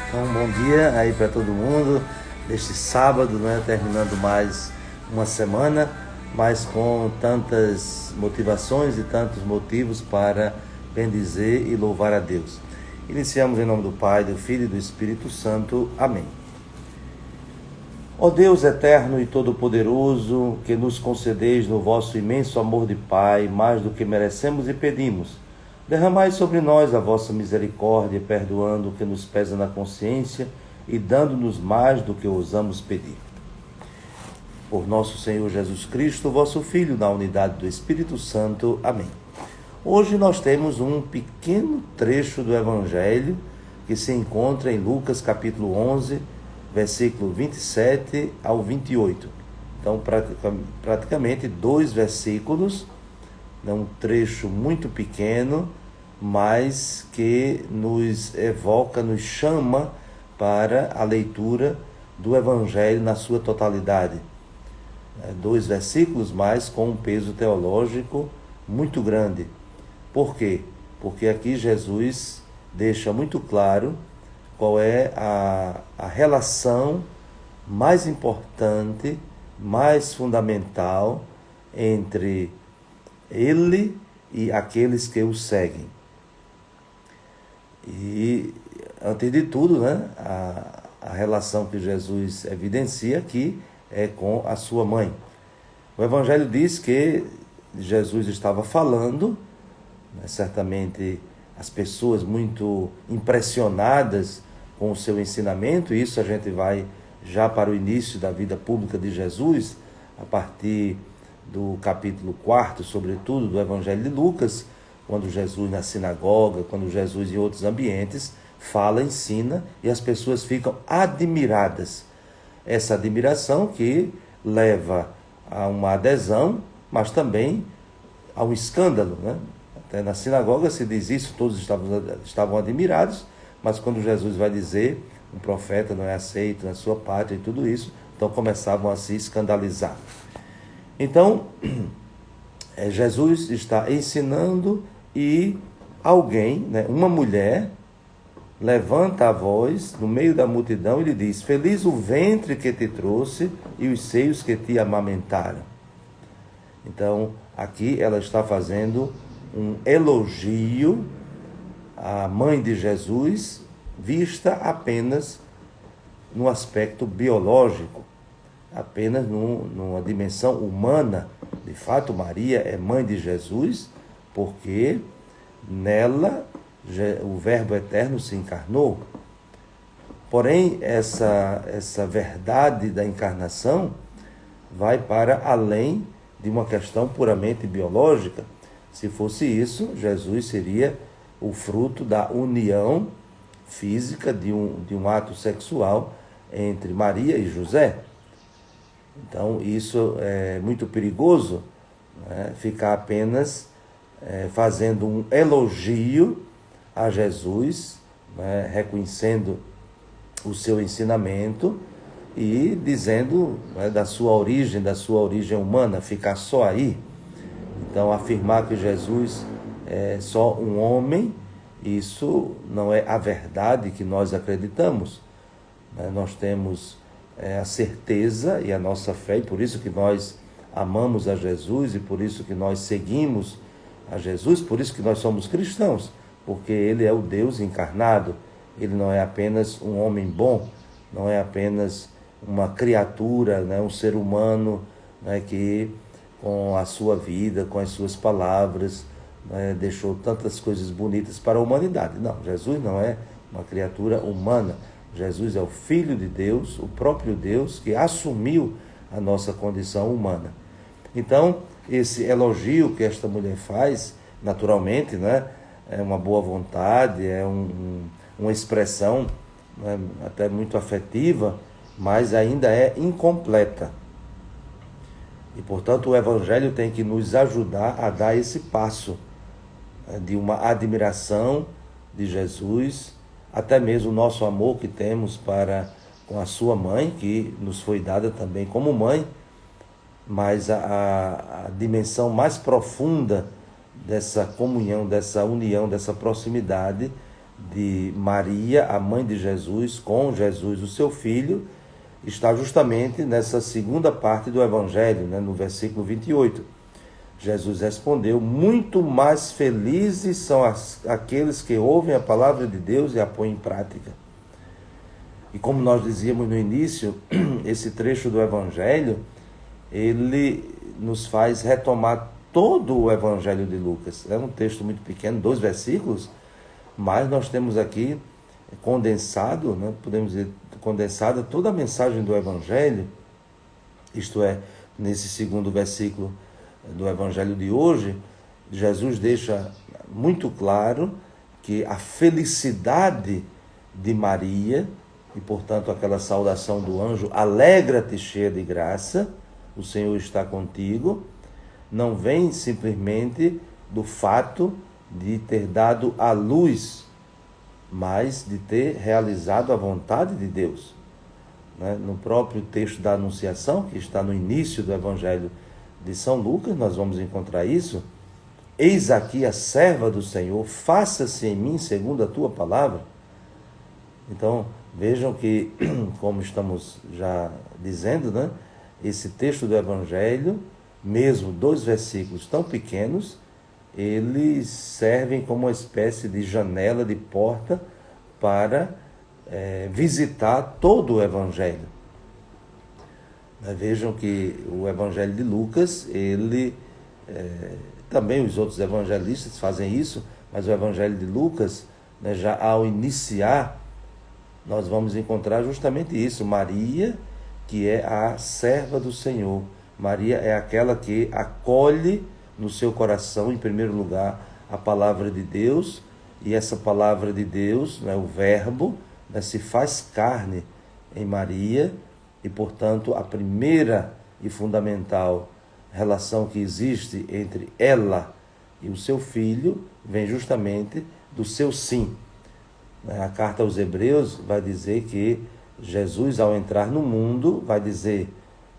Então, bom dia aí para todo mundo, neste sábado, né, terminando mais uma semana, mas com tantas motivações e tantos motivos para bendizer e louvar a Deus. Iniciamos em nome do Pai, do Filho e do Espírito Santo. Amém. Ó Deus eterno e todo-poderoso, que nos concedeis no vosso imenso amor de Pai, mais do que merecemos e pedimos, derramai sobre nós a vossa misericórdia, perdoando o que nos pesa na consciência e dando-nos mais do que ousamos pedir. Por nosso Senhor Jesus Cristo, vosso Filho, na unidade do Espírito Santo. Amém. Hoje nós temos um pequeno trecho do Evangelho que se encontra em Lucas capítulo 11, versículo 27 ao 28. Então, praticamente 2 versículos, um trecho muito pequeno, mas que nos evoca, nos chama para a leitura do Evangelho na sua totalidade. 2 versículos, mas com um peso teológico muito grande. Por quê? Porque aqui Jesus deixa muito claro qual é a relação mais importante, mais fundamental entre ele e aqueles que o seguem. E, antes de tudo, né, a relação que Jesus evidencia aqui é com a sua mãe. O Evangelho diz que Jesus estava falando, né, certamente as pessoas muito impressionadas com o seu ensinamento, e isso a gente vai já para o início da vida pública de Jesus, a partir do capítulo 4, sobretudo, do Evangelho de Lucas, quando Jesus na sinagoga, quando Jesus em outros ambientes, fala, ensina, e as pessoas ficam admiradas. Essa admiração que leva a uma adesão, mas também a um escândalo, né? Até na sinagoga se diz isso, todos estavam admirados, mas quando Jesus vai dizer, um profeta não é aceito na sua pátria e tudo isso, então começavam a se escandalizar. Então, Jesus está ensinando e alguém, né, uma mulher, levanta a voz no meio da multidão e lhe diz: feliz o ventre que te trouxe e os seios que te amamentaram. Então, aqui ela está fazendo um elogio à mãe de Jesus, vista apenas no aspecto biológico, apenas numa dimensão humana. De fato, Maria é mãe de Jesus, porque nela o Verbo Eterno se encarnou. Porém, essa verdade da encarnação vai para além de uma questão puramente biológica. Se fosse isso, Jesus seria o fruto da união física de um ato sexual entre Maria e José. Então, isso é muito perigoso, né? Ficar apenas fazendo um elogio a Jesus, né? Reconhecendo o seu ensinamento e dizendo, né, da sua origem humana, ficar só aí. Então, afirmar que Jesus é só um homem, isso não é a verdade que nós acreditamos. Nós temos a certeza e a nossa fé, e por isso que nós amamos a Jesus, e por isso que nós seguimos a Jesus, por isso que nós somos cristãos, porque Ele é o Deus encarnado. Ele não é apenas um homem bom, não é apenas uma criatura, né, um ser humano, né, que com a sua vida, com as suas palavras, né, deixou tantas coisas bonitas para a humanidade. Não, Jesus não é uma criatura humana. Jesus é o Filho de Deus, o próprio Deus que assumiu a nossa condição humana. Então, esse elogio que esta mulher faz, naturalmente, né, é uma boa vontade, é uma expressão, né, até muito afetiva, mas ainda é incompleta. E, portanto, o Evangelho tem que nos ajudar a dar esse passo, né, de uma admiração de Jesus, até mesmo o nosso amor que temos para com a sua mãe, que nos foi dada também como mãe, mas a dimensão mais profunda dessa comunhão, dessa união, dessa proximidade de Maria, a mãe de Jesus, com Jesus, o seu filho, está justamente nessa segunda parte do Evangelho, né, no versículo 28. Jesus respondeu: muito mais felizes são aqueles que ouvem a palavra de Deus e a põem em prática. E como nós dizíamos no início, esse trecho do Evangelho, ele nos faz retomar todo o Evangelho de Lucas. É um texto muito pequeno, 2 versículos, mas nós temos aqui condensado, né, podemos dizer, condensada toda a mensagem do Evangelho, isto é, nesse segundo versículo do Evangelho de hoje, Jesus deixa muito claro que a felicidade de Maria, e portanto aquela saudação do anjo, alegra-te cheia de graça, o Senhor está contigo, não vem simplesmente do fato de ter dado à luz, mas de ter realizado a vontade de Deus. No próprio texto da Anunciação, que está no início do Evangelho de São Lucas, nós vamos encontrar isso. Eis aqui a serva do Senhor, faça-se em mim segundo a tua palavra. Então, vejam que, como estamos já dizendo, né, esse texto do Evangelho, mesmo 2 versículos tão pequenos, eles servem como uma espécie de janela, de porta, para visitar todo o Evangelho. Vejam que o Evangelho de Lucas, ele, também os outros evangelistas fazem isso, mas o Evangelho de Lucas, né, já ao iniciar, nós vamos encontrar justamente isso, Maria, que é a serva do Senhor. Maria é aquela que acolhe no seu coração, em primeiro lugar, a palavra de Deus, e essa palavra de Deus, né, o Verbo, né, se faz carne em Maria, e, portanto, a primeira e fundamental relação que existe entre ela e o seu filho vem justamente do seu sim. A carta aos Hebreus vai dizer que Jesus, ao entrar no mundo, vai dizer: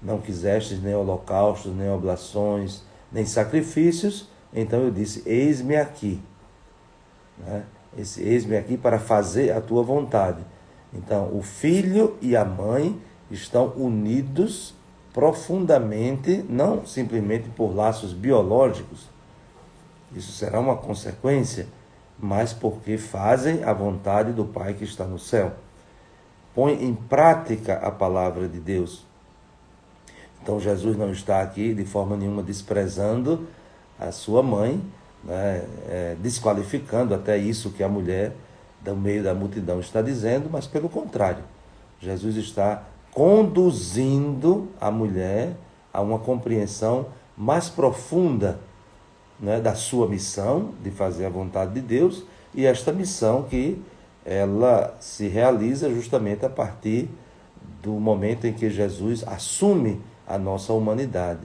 não quisestes nem holocaustos, nem oblações, nem sacrifícios, então eu disse: eis-me aqui. Esse eis-me aqui para fazer a tua vontade. Então, o filho e a mãe estão unidos profundamente, não simplesmente por laços biológicos, isso será uma consequência, mas porque fazem a vontade do Pai que está no céu. Põe em prática a palavra de Deus. Então Jesus não está aqui de forma nenhuma desprezando a sua mãe, né, desqualificando até isso que a mulher do meio da multidão está dizendo, mas pelo contrário, Jesus está conduzindo a mulher a uma compreensão mais profunda, né, da sua missão de fazer a vontade de Deus, e esta missão que ela se realiza justamente a partir do momento em que Jesus assume a nossa humanidade.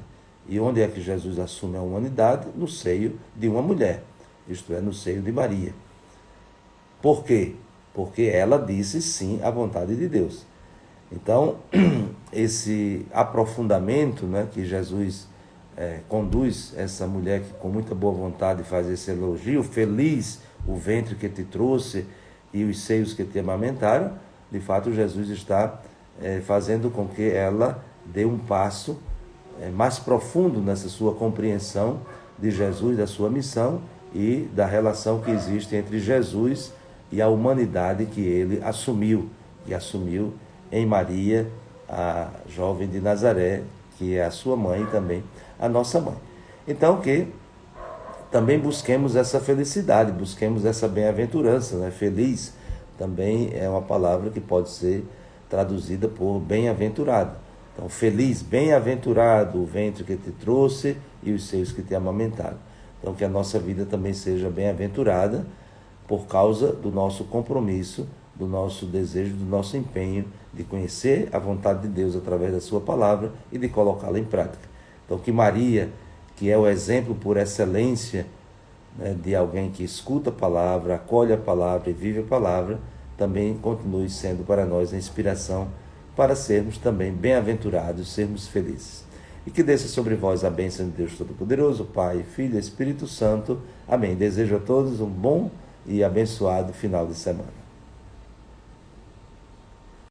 E onde é que Jesus assume a humanidade? No seio de uma mulher, isto é, no seio de Maria. Por quê? Porque ela disse sim à vontade de Deus. Então, esse aprofundamento, né, que Jesus conduz essa mulher que com muita boa vontade faz esse elogio: feliz o ventre que te trouxe e os seios que te amamentaram, de fato Jesus está fazendo com que ela dê um passo mais profundo nessa sua compreensão de Jesus, da sua missão e da relação que existe entre Jesus e a humanidade que ele assumiu, e assumiu em Maria, a jovem de Nazaré, que é a sua mãe e também a nossa mãe. Então, que também busquemos essa felicidade, busquemos essa bem-aventurança, né? Feliz também é uma palavra que pode ser traduzida por bem-aventurado. Então, feliz, bem-aventurado o ventre que te trouxe e os seios que te amamentaram. Então, que a nossa vida também seja bem-aventurada por causa do nosso compromisso, do nosso desejo, do nosso empenho de conhecer a vontade de Deus através da sua palavra e de colocá-la em prática. Então, que Maria, que é o exemplo por excelência, né, de alguém que escuta a palavra, acolhe a palavra e vive a palavra, também continue sendo para nós a inspiração para sermos também bem-aventurados, sermos felizes. E que desça sobre vós a bênção de Deus Todo-Poderoso, Pai, Filho e Espírito Santo. Amém. Desejo a todos um bom e abençoado final de semana.